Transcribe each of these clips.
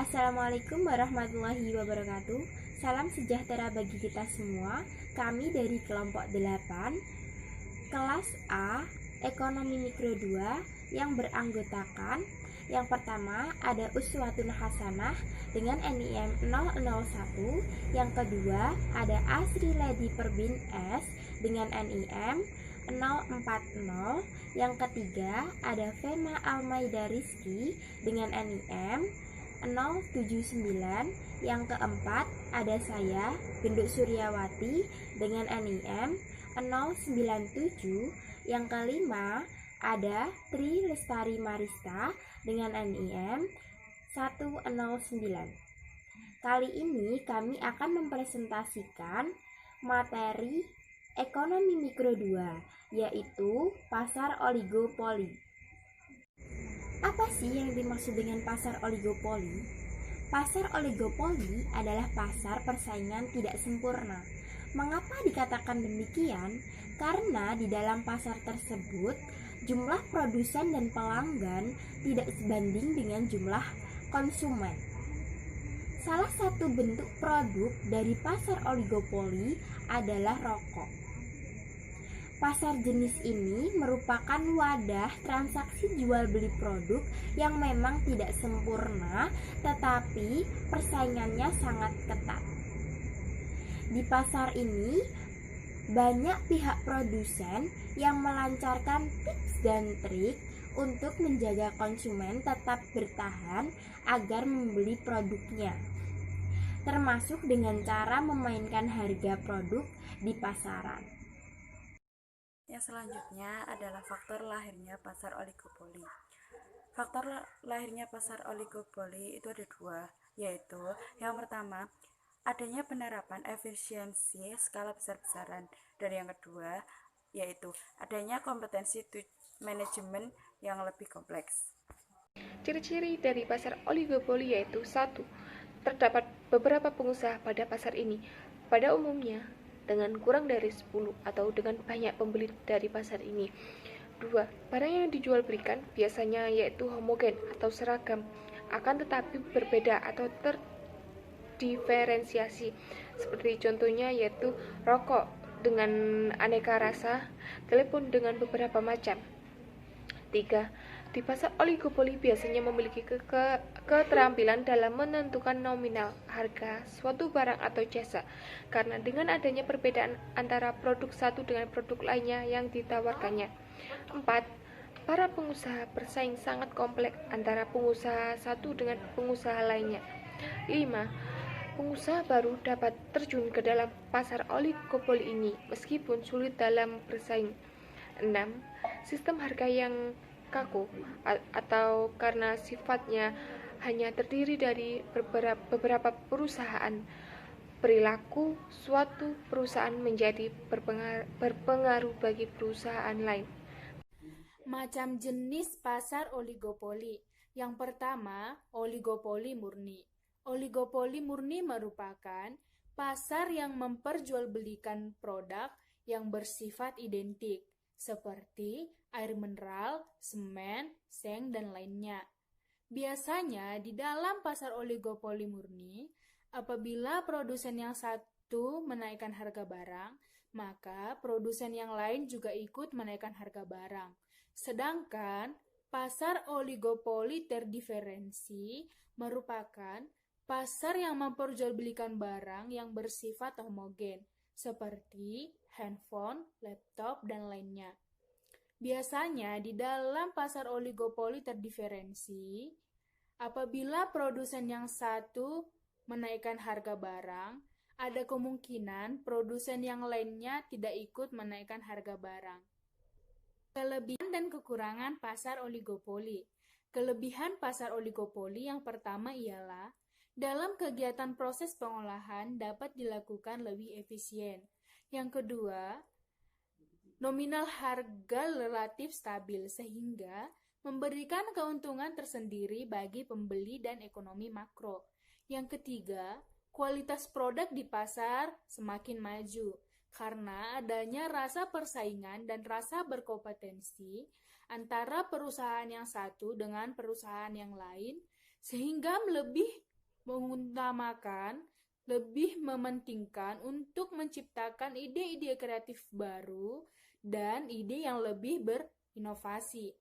Assalamualaikum warahmatullahi wabarakatuh. Salam sejahtera bagi kita semua. Kami dari kelompok 8 kelas A Ekonomi Mikro 2 yang beranggotakan yang pertama ada Uswatun Hasanah dengan NIM 001. Yang kedua ada Asri Lady Perbin S dengan NIM 040. Yang ketiga ada Fema Almaida Rizky dengan NIM 079. Yang keempat ada saya Genduk Suryawati dengan NIM 097. Yang kelima ada Tri Lestari Marista dengan NIM 109. Kali ini kami akan mempresentasikan materi Ekonomi Mikro 2, yaitu pasar oligopoli. Apa sih yang dimaksud dengan pasar oligopoli? Pasar oligopoli adalah pasar persaingan tidak sempurna. Mengapa dikatakan demikian? Karena di dalam pasar tersebut, jumlah produsen dan pelanggan tidak sebanding dengan jumlah konsumen. Salah satu bentuk produk dari pasar oligopoli adalah rokok. Pasar jenis ini merupakan wadah transaksi jual beli produk yang memang tidak sempurna, tetapi persaingannya sangat ketat. Di pasar ini, banyak pihak produsen yang melancarkan tips dan trik untuk menjaga konsumen tetap bertahan agar membeli produknya, termasuk dengan cara memainkan harga produk di pasaran. Yang selanjutnya adalah faktor lahirnya pasar oligopoli. Faktor lahirnya pasar oligopoli itu ada dua, yaitu yang pertama, adanya penerapan efisiensi skala besar-besaran, dan yang kedua, yaitu adanya kompetensi manajemen yang lebih kompleks. Ciri-ciri dari pasar oligopoli yaitu 1. Terdapat beberapa pengusaha pada pasar ini. Pada umumnya, dengan kurang dari 10 atau dengan banyak pembeli dari pasar ini. 2. Barang yang dijual belikan biasanya yaitu homogen atau seragam, akan tetapi berbeda atau terdiferensiasi. Seperti contohnya yaitu rokok dengan aneka rasa, telepon dengan beberapa macam. 3. Di pasar oligopoli biasanya memiliki keterampilan dalam menentukan nominal harga suatu barang atau jasa, karena dengan adanya perbedaan antara produk satu dengan produk lainnya yang ditawarkannya. 4. Para pengusaha bersaing sangat kompleks antara pengusaha satu dengan pengusaha lainnya. 5. Pengusaha baru dapat terjun ke dalam pasar oligopoli ini meskipun sulit dalam bersaing. 6. Sistem harga yang kaku atau karena sifatnya hanya terdiri dari beberapa perusahaan, perilaku suatu perusahaan menjadi berpengaruh bagi perusahaan lain. Macam jenis pasar oligopoli. Yang pertama, oligopoli murni. Oligopoli murni merupakan pasar yang memperjualbelikan produk yang bersifat identik, seperti air mineral, semen, seng, dan lainnya. Biasanya di dalam pasar oligopoli murni, apabila produsen yang satu menaikkan harga barang, maka produsen yang lain juga ikut menaikkan harga barang. Sedangkan pasar oligopoli terdiferensi merupakan pasar yang memperjualbelikan barang yang bersifat homogen, seperti handphone, laptop, dan lainnya. Biasanya di dalam pasar oligopoli terdiferensi, apabila produsen yang satu menaikkan harga barang, ada kemungkinan produsen yang lainnya tidak ikut menaikkan harga barang. Kelebihan dan kekurangan pasar oligopoli. Kelebihan pasar oligopoli yang pertama ialah dalam kegiatan proses pengolahan dapat dilakukan lebih efisien. Yang kedua, nominal harga relatif stabil sehingga memberikan keuntungan tersendiri bagi pembeli dan ekonomi makro. Yang ketiga, kualitas produk di pasar semakin maju karena adanya rasa persaingan dan rasa berkompetensi antara perusahaan yang satu dengan perusahaan yang lain, sehingga lebih mengutamakan, lebih mementingkan untuk menciptakan ide-ide kreatif baru dan ide yang lebih berinovasi.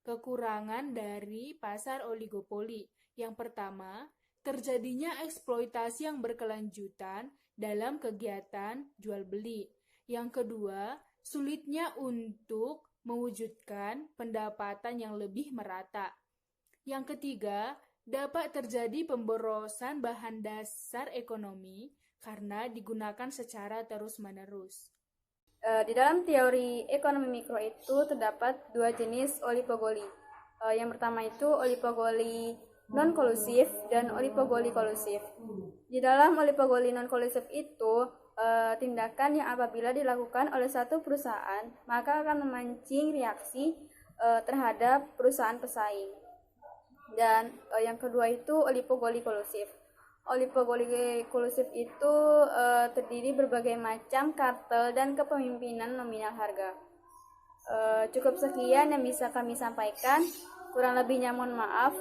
Kekurangan dari pasar oligopoli. Yang pertama, terjadinya eksploitasi yang berkelanjutan dalam kegiatan jual beli. Yang kedua, sulitnya untuk mewujudkan pendapatan yang lebih merata. Yang ketiga, dapat terjadi pemborosan bahan dasar ekonomi karena digunakan secara terus-menerus. Di dalam teori ekonomi mikro itu terdapat dua jenis oligopoli. Yang pertama itu oligopoli non-kolusif dan oligopoli kolusif. Di dalam oligopoli non-kolusif itu, tindakan yang apabila dilakukan oleh satu perusahaan, maka akan memancing reaksi terhadap perusahaan pesaing. Dan yang kedua itu oligopoli kolusif. Oligopoli kolusif itu terdiri berbagai macam kartel dan kepemimpinan nominal harga. Cukup sekian yang bisa kami sampaikan. Kurang lebihnya mohon maaf.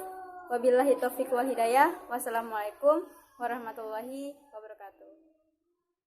Wabillahi taufiq wal hidayah. Wassalamualaikum warahmatullahi